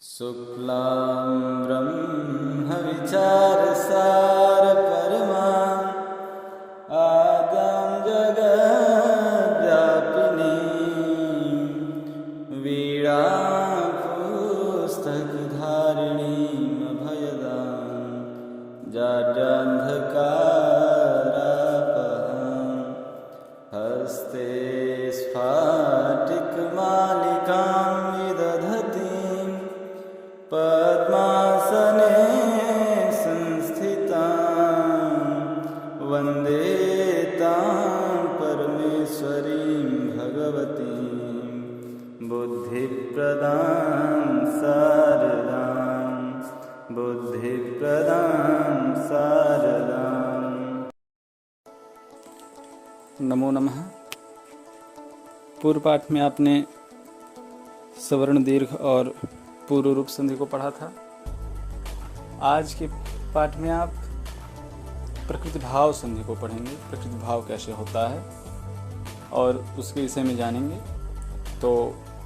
शुक्लां ब्रह्मविचारसार परमां आद्यां जगद्व्यापिनीं वीणां पुस्तकधारिणीमभयदां जाड्यान्धकारापहां हस्ते स्फाटिकमालिकां विदधतीं पद्मासने संस्थितां वन्दे तां परमेश्वरीं भगवतीं बुद्धिप्रदां शारदां। नमो नमः। पूर्व पाठ में आपने सवर्ण दीर्घ और पूर्व रूप संधि को पढ़ा था। आज के पाठ में आप प्रकृति भाव संधि को पढ़ेंगे। प्रकृति भाव कैसे होता है और उसके विषय में जानेंगे। तो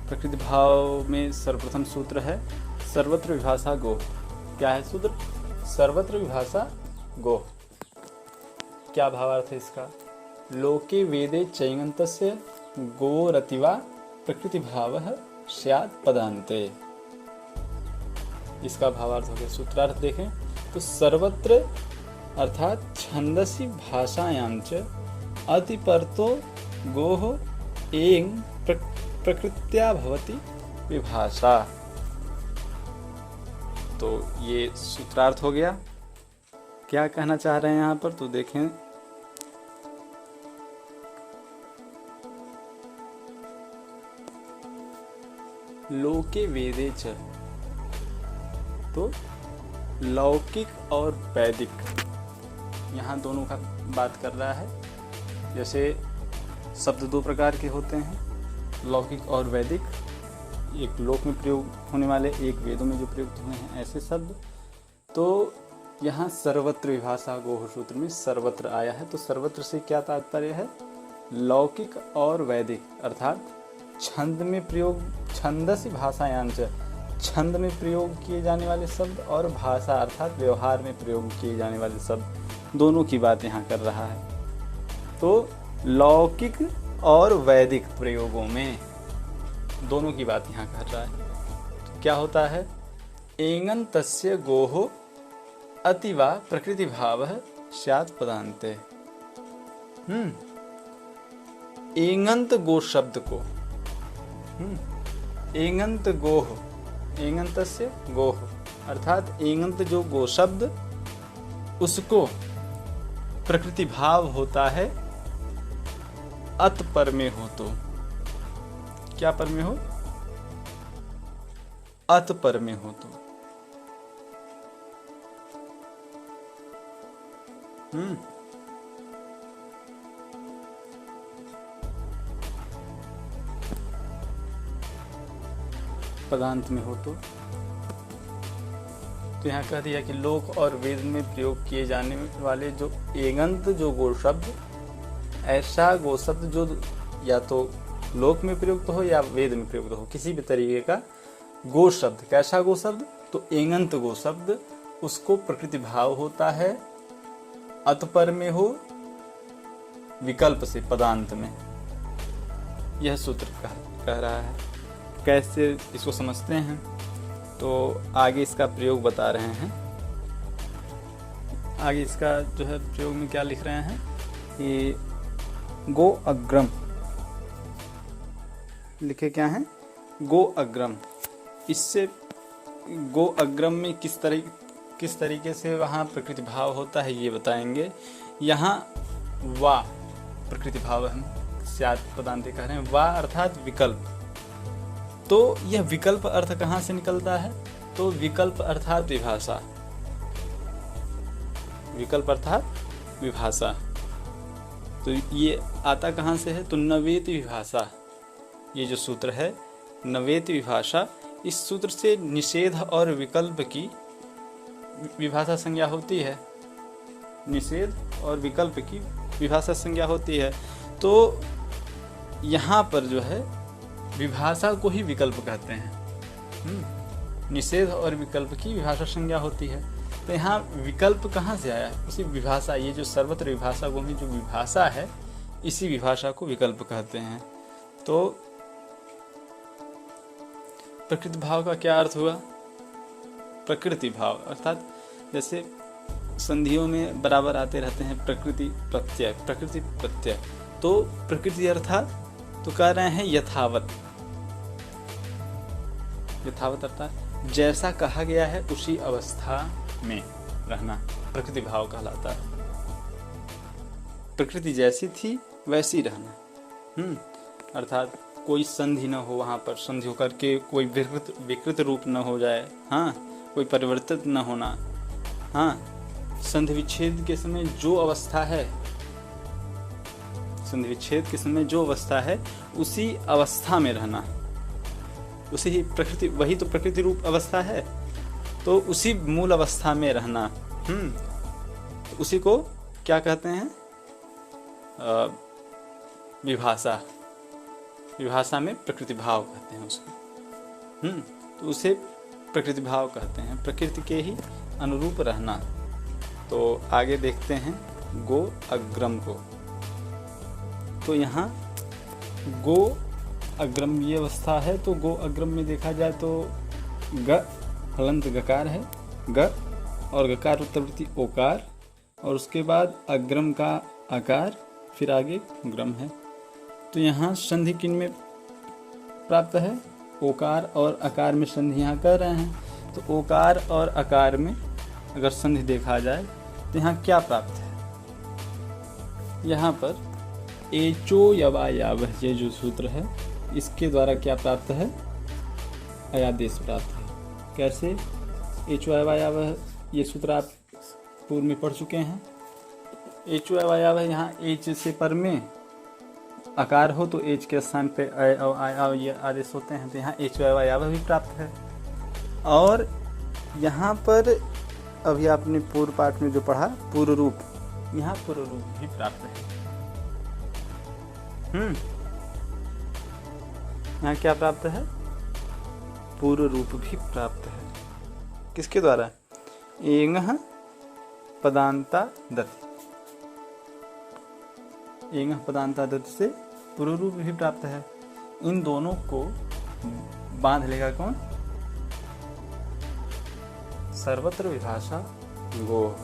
प्रकृति भाव में सर्वप्रथम सूत्र है सर्वत्र विभाषा गोः। क्या है सूत्र? सर्वत्र विभाषा गोः। क्या भावार्थ है इसका? लोके वेदे चैगन्तस्य गोरतिवा प्रकृति भावः स्यात् पदान्ते। इसका भावार्थ हो गया। सूत्रार्थ देखें तो सर्वत्र अर्थात छंदसी भाषायां च अतिपरतो गोः एं प्रकृत्या भवति विभाषा। तो ये सूत्रार्थ हो गया। क्या कहना चाह रहे हैं यहाँ पर? तो देखें लोके वेदे च, तो लौकिक और वैदिक यहाँ दोनों का बात कर रहा है। जैसे शब्द दो प्रकार के होते हैं, लौकिक और वैदिक। एक लोक में प्रयोग होने वाले, एक वेदों में जो प्रयुक्त हुए हैं ऐसे शब्द। तो यहाँ सर्वत्र विभाषा गोः सूत्र में सर्वत्र आया है। तो सर्वत्र से क्या तात्पर्य है? लौकिक और वैदिक अर्थात छंद में प्रयोग, छंदसी भाषायां च, छंद में प्रयोग किए जाने वाले शब्द और भाषा अर्थात व्यवहार में प्रयोग किए जाने वाले शब्द, दोनों की बात यहाँ कर रहा है। तो लौकिक और वैदिक प्रयोगों में दोनों की बात यहाँ कर रहा है। तो क्या होता है? एंगन तस्य गोः अतिवा प्रकृति भावः स्यात् पदान्ते। एंगंत गो शब्द को, एंगंत गोः, एंगंतस्य गोः अर्थात एंगंत जो गो शब्द, उसको प्रकृति भाव होता है अत पर में हो। तो क्या पर में हो? अत पर में हो। तो पदांत में हो। तो यहाँ कह दिया कि लोक और वेद में प्रयोग किए जाने वाले जो एगंत जो गो शब्द, ऐसा गो शब्द जो या तो लोक में प्रयुक्त हो या वेद में प्रयुक्त हो, किसी भी तरीके का गो शब्द। कैसा गो शब्द? तो एगंत गो शब्द, उसको प्रकृति भाव होता है अतपर में हो, विकल्प से पदांत में। यह सूत्र कह रहा है। कैसे इसको समझते हैं? तो आगे इसका प्रयोग बता रहे हैं। आगे इसका जो है प्रयोग में क्या लिख रहे हैं कि गो अग्रम लिखे। क्या है? गो अग्रम। इससे गो अग्रम में किस तरीके से वहाँ प्रकृति भाव होता है ये बताएंगे। यहाँ वा प्रकृति भाव हम स्यात् पदान्ते कह रहे हैं। वा अर्थात विकल्प। तो यह विकल्प अर्थ कहाँ से निकलता है? तो विकल्प अर्थात विभाषा। विकल्प अर्थात विभाषा। तो ये आता कहाँ से है? तो नवेति विभाषा। ये जो सूत्र है नवेति विभाषा, इस सूत्र से निषेध और विकल्प की विभाषा संज्ञा होती है। निषेध और विकल्प की विभाषा संज्ञा होती है। तो यहाँ पर जो है विभाषा को ही विकल्प कहते हैं। निषेध और विकल्प की विभाषा संज्ञा होती है। तो यहाँ विकल्प कहाँ से आया? उसी विभाषा, ये जो सर्वत्र विभाषा को में जो विभाषा है, इसी विभाषा को विकल्प कहते हैं। तो प्रकृति भाव का क्या अर्थ हुआ? प्रकृति भाव अर्थात जैसे संधियों में बराबर आते रहते हैं प्रकृति प्रत्यय, प्रकृति प्रत्यय। तो प्रकृति अर्थात तो कह रहे हैं यथावत, यथावत अर्थात जैसा कहा गया है उसी अवस्था में रहना प्रकृति भाव कहलाता है। प्रकृति जैसी थी वैसी रहना, अर्थात कोई संधि न हो, वहाँ पर संधि होकर के कोई विकृत रूप न हो जाए, हाँ, कोई परिवर्तित न होना, हाँ, संधि विच्छेद के समय जो अवस्था है, संधि विच्छेद के समय जो अवस्था है उसी अवस्था में रहना, उसी ही प्रकृति, वही तो प्रकृति रूप अवस्था है, तो उसी मूल अवस्था में रहना, उसी को क्या कहते हैं? विभाषा, विभाषा में प्रकृति भाव कहते हैं उसको, तो उसे प्रकृति भाव कहते हैं, प्रकृति के ही अनुरूप रहना। तो आगे देखते हैं गो अग्रम को। तो यहाँ गो अग्रम ये अवस्था है, तो गो अग्रम में देखा जाए तो ग हलंत गकार है, ग और गकार उत्तरवर्ती ओकार, और उसके बाद अग्रम का आकार, फिर आगे ग्रम है। तो यहाँ संधि किन में प्राप्त है? ओकार और आकार में संधि यहाँ कर रहे हैं। तो ओकार और आकार में अगर संधि देखा जाए तो यहाँ क्या प्राप्त है? यहाँ पर एचो यवायावह ये जो सूत्र है, इसके द्वारा क्या प्राप्त है? अयादेश प्राप्त है। कैसे? एचो यवायावह ये सूत्र आप पूर्व में पढ़ चुके हैं। एचो यवायावह, यहाँ एच से पर में आकार हो तो एच के स्थान पे अय और आय ये आदेश होते हैं, तो यहाँ एचो यवायावह भी प्राप्त है। और यहाँ पर अभी आपने पूर्व पाठ में जो पढ़ा पूर्व रूप, यहाँ पूर्व रूप भी प्राप्त है। यहाँ क्या प्राप्त है? पूर्व रूप भी प्राप्त है। किसके द्वारा? एंगः पदांता दति, एंगः पदांता दति से पूर्व रूप भी प्राप्त है। इन दोनों को बांध लेगा कौन? सर्वत्र विभाषा गो,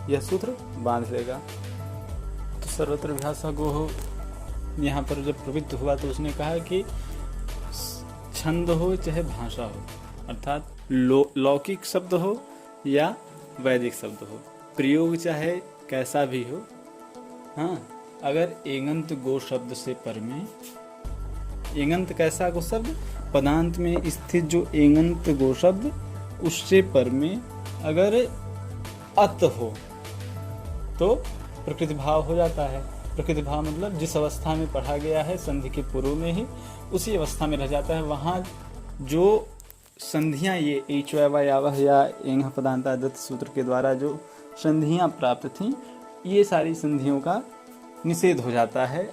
यह सूत्र बांध लेगा। तो सर्वत्र विभाषा गो यहाँ पर जब प्रवृत्त हुआ तो उसने कहा कि छंद हो चाहे भाषा हो, अर्थात लौकिक शब्द हो या वैदिक शब्द हो, प्रयोग चाहे कैसा भी हो, हाँ, अगर एंगंत गो शब्द से पर में, एंगंत कैसा गो शब्द? पदांत में स्थित जो एंगंत गो शब्द, उससे पर में अगर अत हो तो प्रकृति भाव हो जाता है। प्रकृति भाव मतलब जिस अवस्था में पढ़ा गया है संधि के पूर्व में ही उसी अवस्था में रह जाता है। वहाँ जो संधियाँ ये एचो यवायावह या एंगः पदांता दत्त सूत्र के द्वारा जो संधियाँ प्राप्त थीं, ये सारी संधियों का निषेध हो जाता है,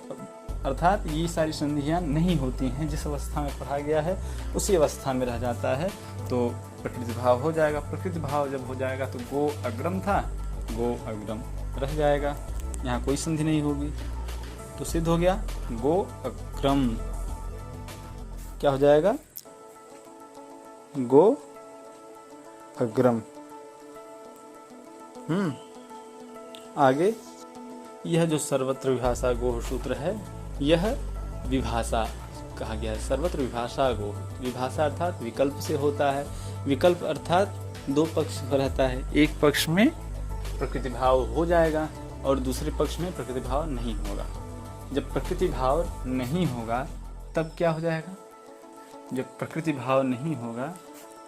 अर्थात ये सारी संधियाँ नहीं होती हैं। जिस अवस्था में पढ़ा गया है उसी अवस्था में रह जाता है, तो प्रकृति भाव हो जाएगा। प्रकृति भाव जब हो जाएगा तो गो अग्रम था, गो अग्रम रह जाएगा, यहाँ कोई संधि नहीं होगी, तो सिद्ध हो गया गो अग्रम। क्या हो जाएगा? गो अग्रम। आगे यह जो सर्वत्र विभाषा गो सूत्र है, यह विभाषा कहा गया है। सर्वत्र विभाषा गो, विभाषा अर्थात विकल्प से होता है। विकल्प अर्थात दो पक्ष रहता है, एक पक्ष में प्रकृति भाव हो जाएगा और दूसरे पक्ष में प्रकृति भाव नहीं होगा। जब प्रकृति भाव नहीं होगा तब क्या हो जाएगा? जब प्रकृति भाव नहीं होगा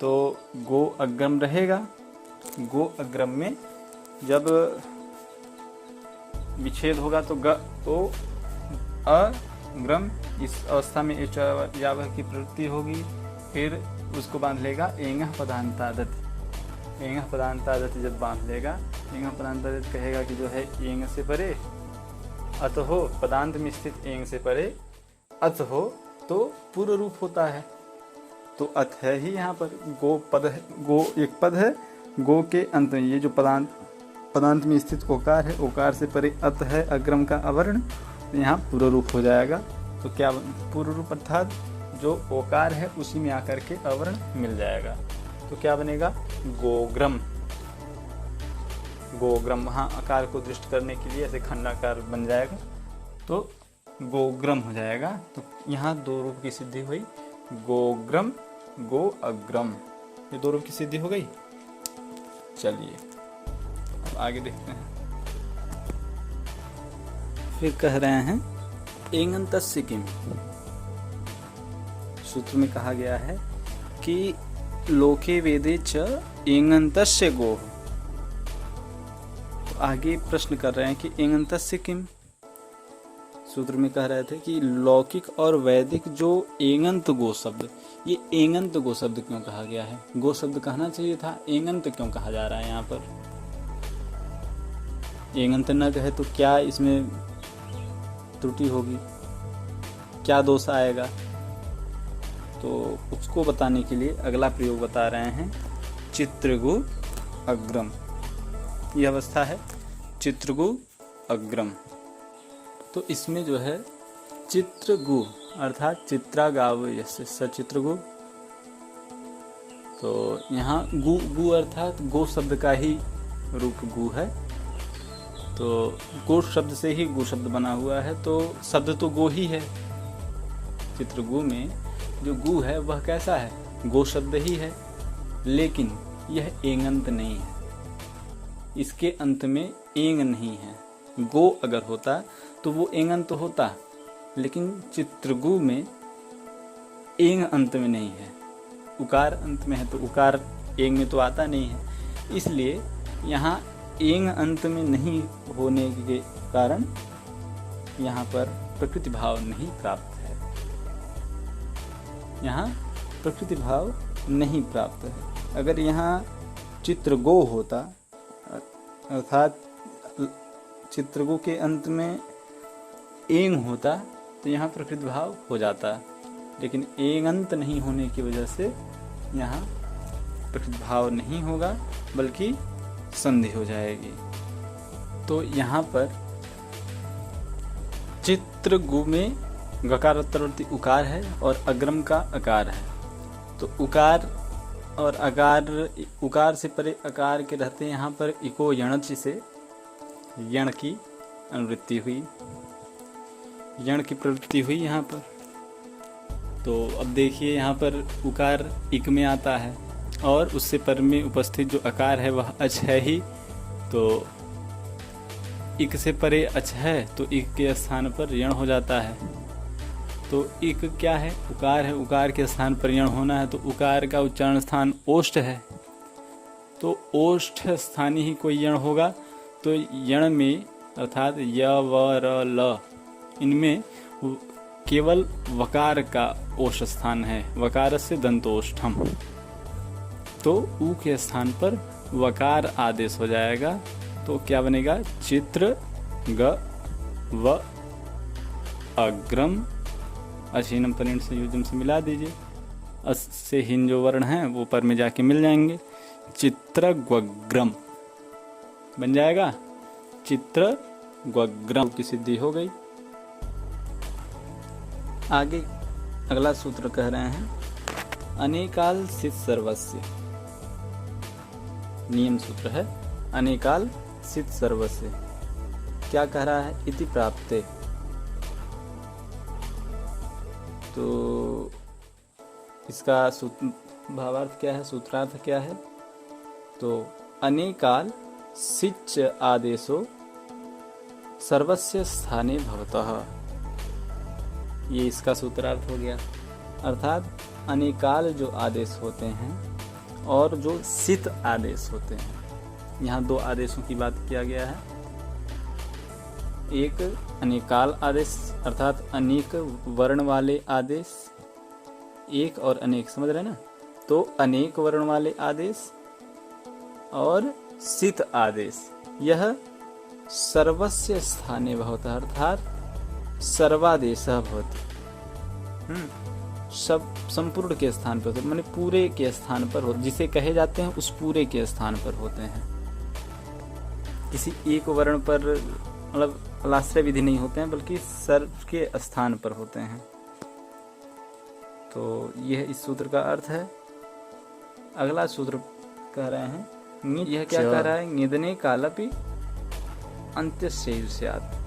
तो गो अग्रम रहेगा। गो अग्रम में जब विच्छेद होगा तो ग ओ अग्रम, इस अवस्था में एच यावह की प्रवृत्ति होगी, फिर उसको बांध लेगा एंगः पदांता दति। एंगः पदांता दति जब बांध लेगा, एंगः पदांता दति कहेगा कि जो है एंग से परे अत हो, पदांत में स्थित एंग से परे अत हो, तो पूर्व रूप होता है। तो अथ है ही यहाँ पर, गो पद है, गो एक पद है, गो के अंत में ये जो पदांत में स्थित ओकार है, ओकार से परे अत है अग्रम का अवर्ण, तो यहाँ पूर्व रूप हो जाएगा। तो क्या पूर्व रूप अर्थात जो ओकार है उसी में आकर के अवर्ण मिल जाएगा, तो क्या बनेगा गोग्रम। गोग्रम वहाँ आकार को दृष्ट करने के लिए ऐसे खंडाकार बन जाएगा, तो गोग्रम हो जाएगा। तो यहाँ दो रूप की सिद्धि हुई, गोग्रम गो अग्रम, ये दो रूप की सिद्धि हो गई। चलिए अब आगे देखते हैं। फिर कह रहे हैं एङन्तस्य किम। सूत्र में कहा गया है कि लोके वेदे च एङन्तस्य गोः। तो आगे प्रश्न कर रहे हैं कि एङन्तस्य किम। सूत्र में कह रहे थे कि लौकिक और वैदिक जो एङन्त गो शब्द, ये एङन्त गो शब्द क्यों कहा गया है? गो शब्द कहना चाहिए था, एङन्त क्यों कहा जा रहा है यहाँ पर? एङन्त न कहे तो क्या इसमें त्रुटि होगी, क्या दोष आएगा? तो उसको बताने के लिए अगला प्रयोग बता रहे हैं, चित्रगु अग्रम। यह अवस्था है चित्रगु अग्रम। तो इसमें जो है चित्रगु अर्थात चित्रागाव जैसे सचित्रगु, तो यहाँ गु गु अर्थात गो शब्द का ही रूप गु है, तो गो शब्द से ही गु शब्द बना हुआ है, तो शब्द तो गो ही है। चित्रगु में जो गु है वह कैसा है? गो शब्द ही है, लेकिन यह एङन्त नहीं है, इसके अंत में एंग नहीं है। गो अगर होता तो वो एङन्त होता, लेकिन चित्रगु में एंग अंत में नहीं है, उकार अंत में है, तो उकार एंग में तो आता नहीं है, इसलिए यहाँ एंग अंत में नहीं होने के कारण यहाँ पर प्रकृति भाव नहीं प्राप्त है। यहाँ प्रकृति भाव नहीं प्राप्त है। अगर यहाँ चित्रगो होता अर्थात चित्रगु के अंत में एंग होता तो यहाँ प्रकृति भाव हो जाता, लेकिन एङन्त नहीं होने की वजह से यहाँ प्रकृति भाव नहीं होगा, बल्कि संधि हो जाएगी। तो यहाँ पर चित्रगु में गकार उत्तरवर्ती उकार है और अग्रम का अकार है, तो उकार और अकार, उकार से परे अकार के रहते यहाँ पर इको यणचि से यण की अनुवृत्ति हुई, यण की प्रवृत्ति हुई यहाँ पर। तो अब देखिए यहाँ पर उकार इक में आता है और उससे पर में उपस्थित जो अकार है वह अच है ही, तो इक से परे अच है तो इक के स्थान पर यण हो जाता है। तो इक क्या है? उकार है, उकार के स्थान पर यण होना है, तो उकार का उच्चारण स्थान ओष्ठ है, तो ओष्ठ स्थानी ही कोई यण होगा, तो यण में अर्थात य व र ल इनमें केवल वकार का ओष्ठ स्थान है, वकार से दंतोष्ठम, तो ऊ के स्थान पर वकार आदेश हो जाएगा। तो क्या बनेगा? चित्र ग व अग्रम, अशीनम परिण संयोजन से मिला दीजिए, अस से हीन जो वर्ण है वो पर में जाके मिल जाएंगे, चित्र ग्वग्रम बन जाएगा, चित्र ग्वग्रम की सिद्धि हो गई। आगे अगला सूत्र कह रहे हैं अनेकाल सित सर्वस्य। नियम सूत्र है अनेकाल सित सर्वस्य। क्या कह रहा है? इति प्राप्ते। तो इसका भावार्थ क्या है, सूत्रार्थ क्या है? तो अनेकाल सिच आदेशो सर्वस्य स्थाने भवतः, ये इसका सूत्रार्थ हो गया। अर्थात अनेकाल जो आदेश होते हैं और जो सित आदेश होते हैं, यहाँ दो आदेशों की बात किया गया है। एक अनेकाल आदेश अर्थात अनेक वर्ण वाले आदेश, एक और अनेक, समझ रहे ना? तो अनेक वर्ण वाले आदेश और सित आदेश, यह सर्वस्य स्थाने भवतः अर्थात सर्वादेशः भवति। सब संपूर्ण के स्थान पर होते हैं, माने पूरे के स्थान पर हो, जिसे कहे जाते हैं उस पूरे के स्थान पर होते हैं। किसी एक वर्ण पर मतलब अलाश्रय विधि नहीं होते हैं, बल्कि सर्व के स्थान पर होते हैं। तो यह इस सूत्र का अर्थ है। अगला सूत्र कह रहे हैं, यह क्या कह रहा है? निदने कालपि अंत्यस्यैव स्यात्।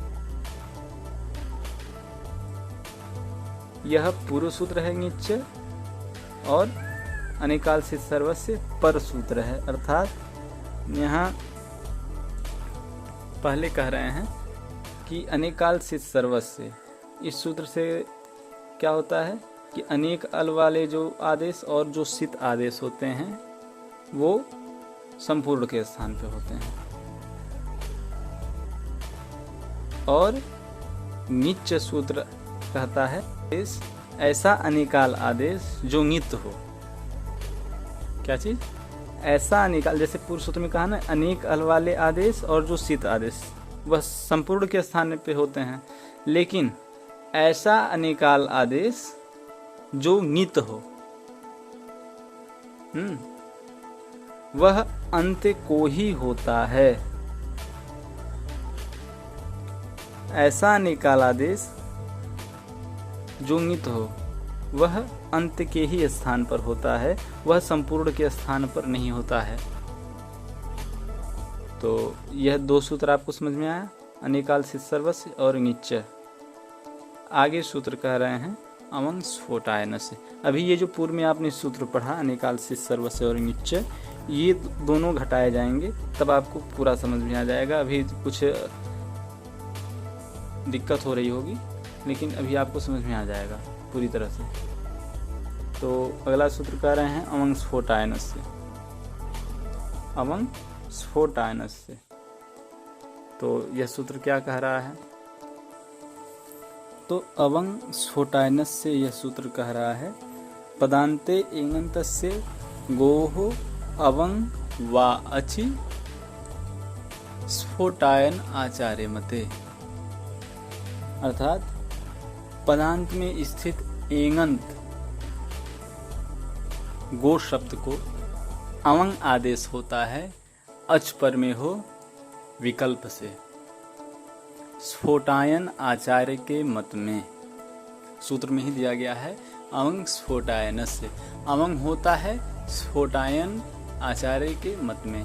यह पूर्व सूत्र है निच्च, और अनेकाल से सर्वस्य पर सूत्र है। अर्थात यहाँ पहले कह रहे हैं कि अनेकाल से सर्वस्य, इस सूत्र से क्या होता है कि अनेक अल वाले जो आदेश और जो सित आदेश होते हैं वो संपूर्ण के स्थान पे होते हैं। और निच्च सूत्र कहता है ऐसा अनेकाल आदेश जो नित्य हो। क्या चीज? ऐसा अनेकाल, जैसे पूर्व सूत्र में कहा ना, अनेक अल वाले आदेश और जो सित आदेश वह संपूर्ण के स्थान पे होते हैं, लेकिन ऐसा अनेकाल आदेश जो नित्य हो, वह अंत को ही होता है। ऐसा अनेकाल आदेश जो नित्य हो वह अंत के ही स्थान पर होता है, वह संपूर्ण के स्थान पर नहीं होता है। तो यह दो सूत्र आपको समझ में आया, अनेकाल से सर्वस्य और निच्च। आगे सूत्र कह रहे हैं अवंग स्फोटायन से। अभी ये जो पूर्व में आपने सूत्र पढ़ा अनेकाल से सर्वस्य और निच्च, ये दोनों घटाए जाएंगे, तब आपको पूरा समझ में आ जाएगा। अभी कुछ दिक्कत हो रही होगी, लेकिन अभी आपको समझ में आ जाएगा पूरी तरह से। तो अगला सूत्र कह रहे हैं अवंग स्फोटायन से। अवंग स्फोटायन से, तो यह सूत्र क्या कह रहा है? तो अवंग स्फोटायन से यह सूत्र कह रहा है, पदान्ते एङन्तस्य गोः अवंग वा अचि स्फोटायन आचार्य मते। अर्थात पदांत में स्थित एङन्त गो शब्द को अवंग आदेश होता है, अच पर में हो विकल्प से। स्फोटायन आचार्य के मत में, सूत्र में ही दिया गया है अवंग स्फोटायन से। अवंग होता है स्फोटायन आचार्य के मत में।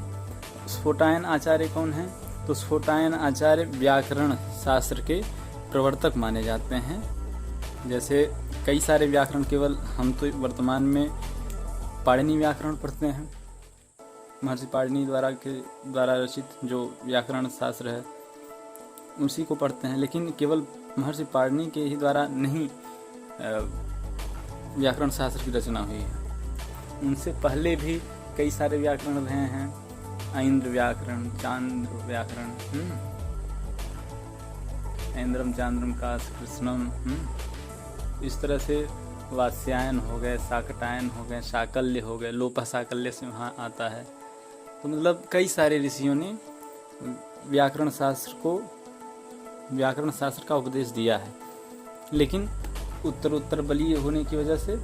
स्फोटायन आचार्य कौन है? तो स्फोटायन आचार्य व्याकरण शास्त्र के प्रवर्तक माने जाते हैं। जैसे कई सारे व्याकरण, केवल हम तो वर्तमान में पाणिनि व्याकरण पढ़ते हैं, महर्षि पाणिनि द्वारा रचित जो व्याकरण शास्त्र है उसी को पढ़ते हैं, लेकिन केवल महर्षि पाणिनि के ही द्वारा नहीं व्याकरण शास्त्र की रचना हुई है। उनसे पहले भी कई सारे व्याकरण रहे हैं, ऐन्द्र व्याकरण, चांद्र व्याकरण, ऐन्द्रम चांद्रम का कृष्णम, इस तरह से वात्स्यायन हो गए, शाकटायन हो गए, शाकल्य हो गए, लोपा शाकल्य से वहाँ आता है। तो मतलब कई सारे ऋषियों ने व्याकरण शास्त्र का उपदेश दिया है, लेकिन उत्तर बलीय होने की वजह से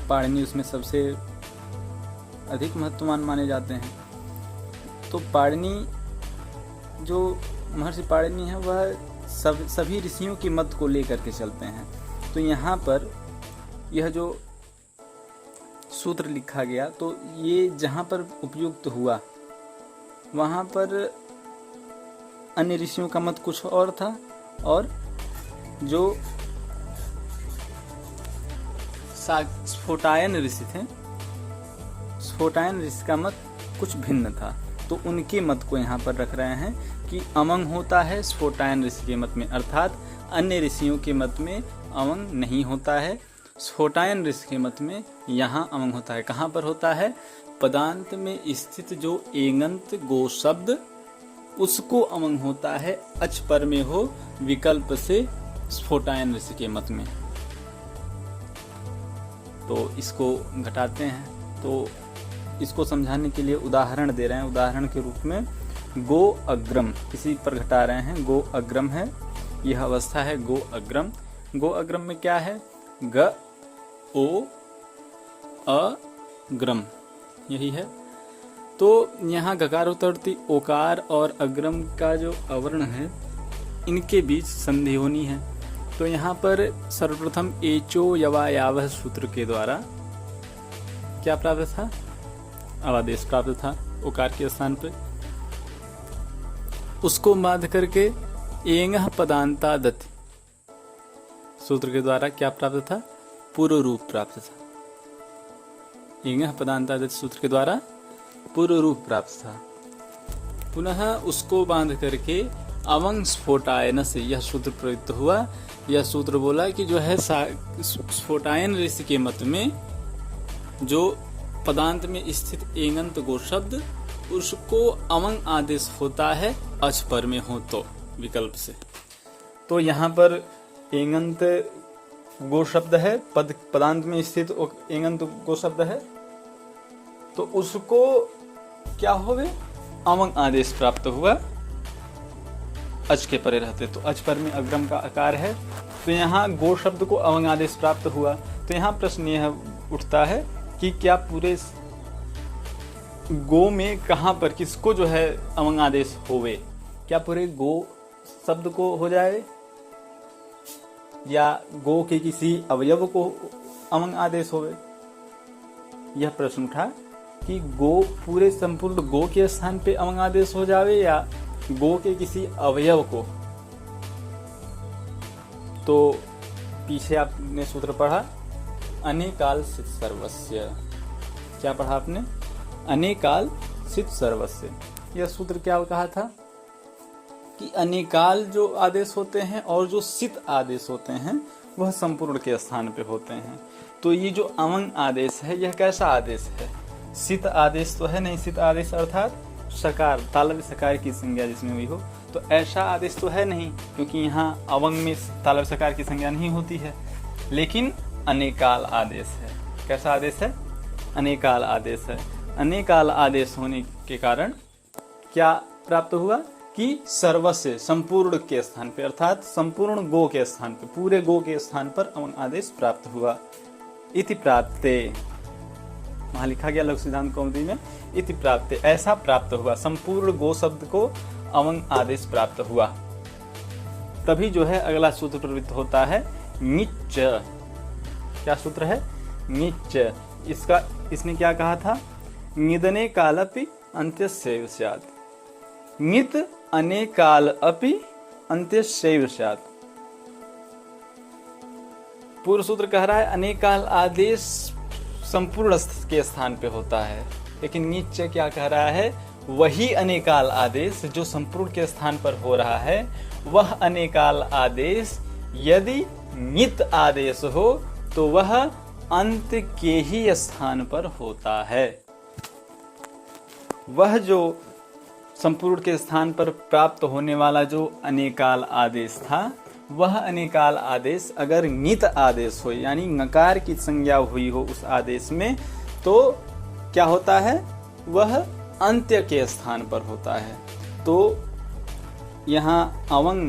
पाणिनि उसमें सबसे अधिक महत्ववान माने जाते हैं। तो पाणिनि, जो महर्षि पाणिनि है, वह सभी ऋषियों के मत को लेकर के चलते हैं। तो यहाँ पर यह जो सूत्र लिखा गया, तो ये जहाँ पर उपयुक्त हुआ वहाँ पर अन्य ऋषियों का मत कुछ और था, और जो स्फोटायन ऋषि थे, स्फोटायन ऋषि का मत कुछ भिन्न था। तो उनके मत को यहाँ पर रख रहे हैं कि अवंग होता है स्फोटायन ऋषि के मत में, अर्थात अन्य ऋषियों के मत में अवंग नहीं होता है। स्फोटायन ऋषि के मत में यहाँ अवंग होता है। कहाँ पर होता है? पदांत में स्थित जो एङन्त गो शब्द, उसको अवंग होता है, अच पर में हो विकल्प से, स्फोटायन ऋषि के मत में। तो इसको घटाते हैं। तो इसको समझाने के लिए उदाहरण दे रहे हैं। उदाहरण के रूप में गो अग्रम, इसी पर घटा रहे हैं। गो अग्रम है, यह अवस्था है गो अग्रम। गो अग्रम में क्या है? ग ओ अग्रम, यही है। तो यहाँ गकारोत्तरवर्ती ओकार और अग्रम का जो अवर्ण है इनके बीच संधि होनी है। तो यहाँ पर सर्वप्रथम एचो यवायावह सूत्र के द्वारा क्या प्राप्त था? अवादेश प्राप्त था ओकार के स्थान पर। उसको बांध करके एंगह पदांतादति सूत्र के द्वारा क्या प्राप्त था? पूर्व रूप प्राप्त था। एंगह पदांतादति सूत्र के द्वारा पूर्व रूप प्राप्त था। पुनः उसको बांध करके अवंग स्फोटायन से यह सूत्र प्रयुक्त हुआ। यह सूत्र बोला कि जो है स्फोटायन ऋषि के मत में जो पदांत में स्थित एंगंत गो शब्द उसको अवंग आदेश होता है अच पर में हो तो विकल्प से। तो यहाँ पर एंगंत गो शब्द है, पदांत में स्थित एंगंत गो शब्द है, तो उसको क्या होवे? अवंग आदेश प्राप्त हुआ अच के परे रहते। तो अच पर में अग्रम का आकार है, तो यहाँ गो शब्द को अवंग आदेश प्राप्त हुआ। तो यहाँ प्रश्न यह उठता है कि क्या पूरे गो में कहाँ पर किसको जो है अवंग आदेश होवे? क्या पूरे गो शब्द को हो जाए या गो के किसी अवयव को अवंग आदेश होवे? यह प्रश्न उठा कि गो पूरे संपूर्ण गो के स्थान पे अवंग आदेश हो जावे या गो के किसी अवयव को। तो पीछे आपने सूत्र पढ़ा अनेकाल सित सर्वस्य। क्या पढ़ा आपने? अनेकाल सित सर्वस्य। यह सूत्र क्या कहा था कि अनेकाल जो आदेश होते हैं और जो सित आदेश होते हैं वह संपूर्ण के स्थान पे होते हैं। तो ये जो अवंग आदेश है यह कैसा आदेश है? सित आदेश तो है नहीं। सित आदेश अर्थात सकार, तालव्य सकार की संज्ञा जिसमें हुई हो, तो ऐसा आदेश तो है नहीं, क्योंकि यहाँ अवंग में तालव्य सकार की संज्ञा नहीं होती है। लेकिन अनेकाल आदेश है। कैसा आदेश है? अनेकाल आदेश है। अनेकाल आदेश होने के कारण क्या प्राप्त हुआ कि सर्वस्य संपूर्ण के स्थान पे अर्थात संपूर्ण गो के स्थान पे, पूरे गो के स्थान पर अवंग आदेश प्राप्त हुआ। इति प्राप्ते, वहां लिखा गया लघु सिद्धांत कौमुदी में, इति प्राप्ते, ऐसा प्राप्त हुआ। संपूर्ण गो शब्द को अवंग आदेश प्राप्त हुआ। तभी जो है अगला सूत्र प्रवृत्त होता है निच्च। क्या सूत्र है? निच्च। इसने क्या कहा था? निदने कालपि अंत्यस्यैव स्यात्। नित अनेकाल अपि अंत्यस्यैव स्यात्। पूर्व सूत्र कह रहा है अनेकाल आदेश संपूर्ण के स्थान पे होता है, लेकिन नीचे क्या कह रहा है? वही अनेकाल आदेश जो संपूर्ण के स्थान पर हो रहा है, वह अनेकाल आदेश यदि नित आदेश हो तो वह अंत के ही स्थान पर होता है। वह जो संपूर्ण के स्थान पर प्राप्त होने वाला जो अनेकाल आदेश था, वह अनेकाल आदेश अगर नित आदेश हो यानी नकार की संज्ञा हुई हो उस आदेश में, तो क्या होता है? वह अंत्य के स्थान पर होता है। तो यहाँ अवंग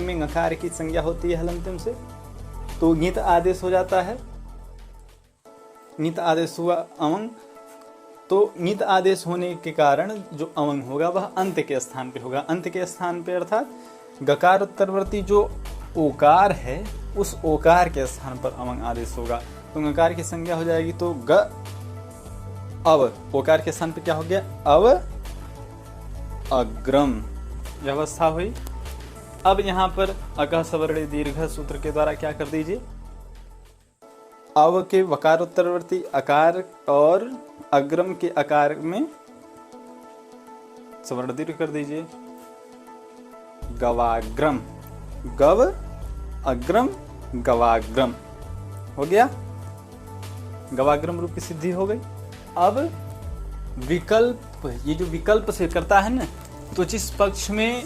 में नकार की संज्ञा होती है हलंत्यम से, तो नित आदेश हो जाता है। नित आदेश हुआ अवंग, तो नित आदेश होने के कारण जो अवंग होगा वह अंत्य के स्थान पे होगा। अंत्य के स्थान पे अर्थात गकार उत्तरवर्ती जो ओकार है उस ओकार के स्थान पर अवंग आदेश होगा। तो गकार की संज्ञा हो जाएगी तो ग अव, ओकार के स्थान पे क्या हो गया? अव अग्रम, यह अवस्था हुई। अब यहाँ पर अकः सवर्णे दीर्घ सूत्र के द्वारा क्या कर दीजिए? अव के वकार उत्तरवर्ती अकार और अग्रम के आकार में सवर्ण दीर्घ कर दीजिए। गवाग्रम, गव अग्रम गवाग्रम हो गया। गवाग्रम रूप की सिद्धि हो गई। अब विकल्प, ये जो विकल्प से करता है ना, तो जिस पक्ष में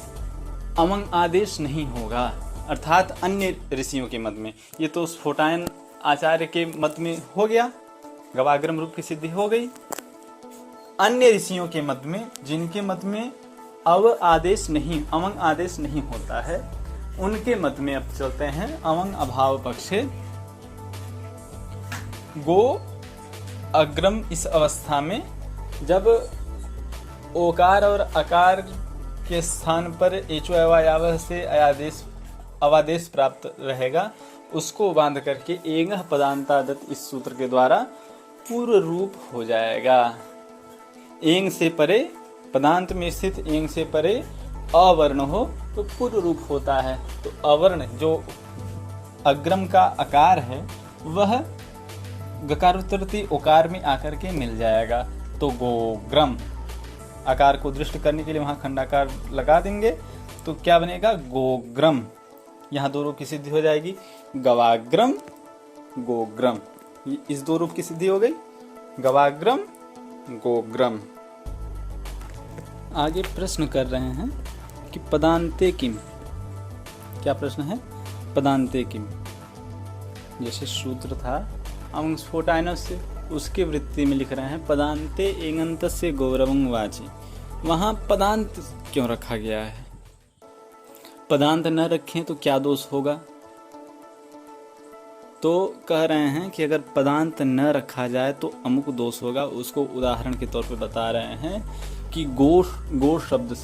अवंग आदेश नहीं होगा अर्थात अन्य ऋषियों के मत में, ये तो स्फोटायन आचार्य के मत में हो गया, गवाग्रम रूप की सिद्धि हो गई। अन्य ऋषियों के मत में, जिनके मत में अवंग आदेश नहीं होता है, उनके मत में अब चलते हैं अवंग अभाव पक्षे गो अग्रम इस अवस्था में जब ओकार और अकार के स्थान पर एचो अवयव से अवादेश प्राप्त रहेगा, उसको बांध करके एंगः पदांतादत् इस सूत्र के द्वारा पूर्व रूप हो जाएगा। एंग से परे, पदांत में स्थित एंग से परे अवर्ण हो तो पूर्व रूप होता है। तो अवर्ण जो अग्रम का आकार है वह गकारोत्तरती ओकार में आकर के मिल जाएगा। तो गोग्रम आकार को दृष्ट करने के लिए वहां खंडाकार लगा देंगे तो क्या बनेगा, गोग्रम। यहाँ दो रूप की सिद्धि हो जाएगी, गवाग्रम गोग्रम। इस दो रूप की सिद्धि हो गई, गवाग्रम गोग्रम। आगे प्रश्न कर रहे हैं कि पदान्ते किम, क्या प्रश्न है, पदान्ते किम। जैसे सूत्र था अमंग स्फोटायनस्य, उसके वृत्ति में लिख रहे हैं पदान्ते एङन्तस्य गौरवं वाचि। वहां पदांत क्यों रखा गया है? पदांत न रखें तो क्या दोष होगा? तो कह रहे हैं कि अगर पदांत न रखा जाए तो अमुक दोष होगा। उसको उदाहरण के तौर पे बता रहे हैं कि गो शब्द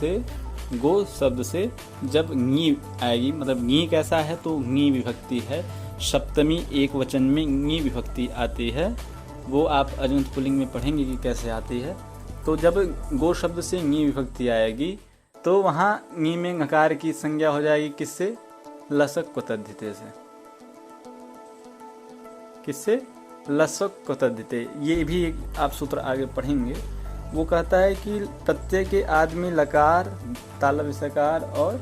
से जब नी आएगी, मतलब नी कैसा है तो नी विभक्ति है, सप्तमी एक वचन में नी विभक्ति आती है। वो आप अजंत पुल्लिंग में पढ़ेंगे कि कैसे आती है। तो जब गो शब्द से नी विभक्ति आएगी तो वहाँ नी में नकार की संज्ञा हो जाएगी किससे, लसक को तद्धिते से। किससे, लसक को तद्धिते। ये भी आप सूत्र आगे पढ़ेंगे। वो कहता है कि प्रत्यय के आदि में लकार, तालव्य विसकार और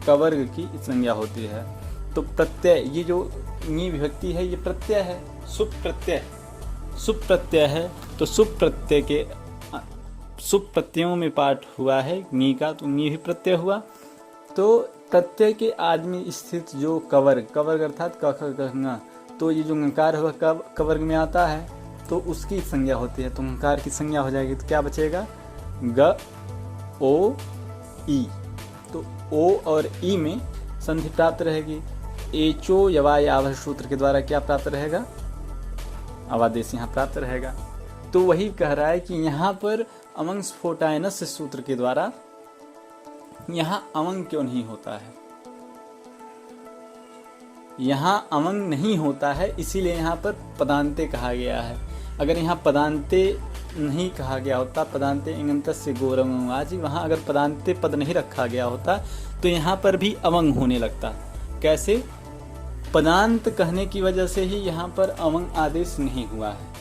कवर्ग की संज्ञा होती है। तो प्रत्यय, ये जो नी विभक्ति है ये प्रत्यय है, सुप प्रत्यय है। तो सुप प्रत्ययों में पाठ हुआ है नी का, तो नी भी प्रत्यय हुआ। तो प्रत्यय के आदि में स्थित जो कवर्ग अर्थात क ख ग घ, तो ये जो नकार हुआ कवर्ग में आता है तो उसकी संज्ञा होती है। तो नकार की संज्ञा हो जाएगी तो क्या बचेगा, ग ओ ई। तो ओ और ई में संधि प्राप्त रहेगी। एचो यवायावह सूत्र के द्वारा क्या प्राप्त रहेगा, अवादेश यहाँ प्राप्त रहेगा। तो वही कह रहा है कि यहाँ पर अमंग स्फोटायनस्य सूत्र के द्वारा यहाँ अमंग क्यों नहीं होता है। यहाँ अमंग नहीं होता है इसीलिए यहाँ पर पदान्ते कहा गया है। अगर यहाँ पदान्ते नहीं कहा गया होता, पदान्ते एङन्तस्य गौरवं वाचि, वहाँ अगर पदान्ते पद नहीं रखा गया होता तो यहाँ पर भी अमंग होने लगता। कैसे, पदांत कहने की वजह से ही यहाँ पर अमंग आदेश नहीं हुआ है।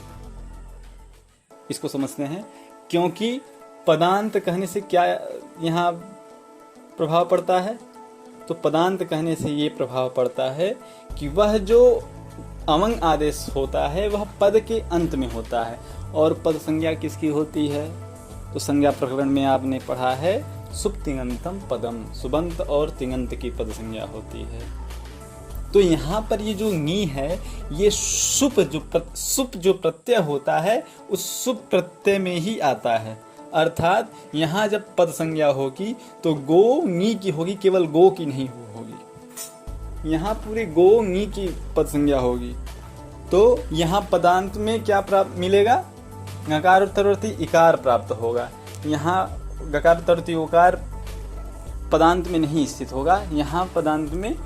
इसको समझते हैं, क्योंकि पदांत कहने से क्या यहाँ प्रभाव पड़ता है। तो पदांत कहने से ये प्रभाव पड़ता है कि वह जो अमंग आदेश होता है वह पद के अंत में होता है। और पद संज्ञा किसकी होती है, तो संज्ञा प्रकरण में आपने पढ़ा है सुप तिङन्तम पदम, सुबंत और तिङन्त की पद संज्ञा होती है। तो यहाँ पर ये जो नी है ये सुप जो प्रत्यय होता है उस सुप प्रत्यय में ही आता है। अर्थात यहाँ जब पद संज्ञा होगी तो गो नी की होगी, केवल गो की नहीं होगी। यहाँ पूरे गो नी की पद संज्ञा होगी। तो यहाँ पदांत में क्या प्राप्त मिलेगा, गकार उत्तरवर्ती इकार प्राप्त होगा। यहाँ गकार उत्तरवर्ती उकार पदांत में नहीं स्थित होगा, यहाँ पदांत में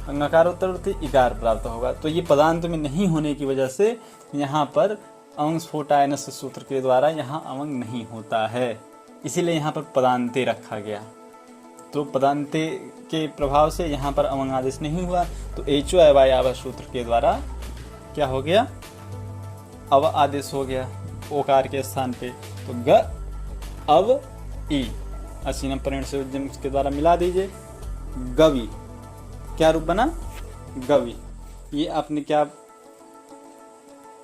नकारोत्तरवर्ती इकार प्राप्त होगा। तो ये पदांत में नहीं होने की वजह से यहाँ पर अमंग स्फोटायनस्य सूत्र के द्वारा यहाँ अमंग नहीं होता है, इसीलिए यहाँ पर पदांते रखा गया। तो पदांते के प्रभाव से यहाँ पर अमंग आदेश नहीं हुआ। तो एचो अवयव सूत्र के द्वारा क्या हो गया, अव आदेश हो गया ओकार के स्थान पे। तो ग अव ई असीनम परिण से के द्वारा मिला दीजिए, गवि क्या रूप बना, गवि। ये आपने क्या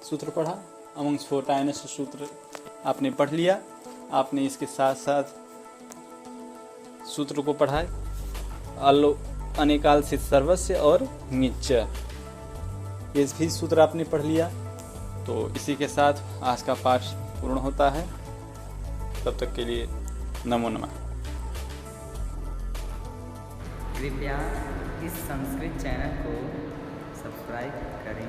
सूत्र पढ़ा, अमंग स्फोटायनस्य सूत्र आपने पढ़ लिया। आपने इसके साथ साथ सूत्र को पढ़ा है अलो अनेकाल से सर्वस्य और निच, ये भी सूत्र आपने पढ़ लिया। तो इसी के साथ आज का पाठ पूर्ण होता है। तब तक के लिए नमो नमः। कृपया इस संस्कृत चैनल को सब्सक्राइब करें।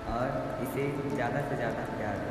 और इसे ज़्यादा से ज़्यादा प्यार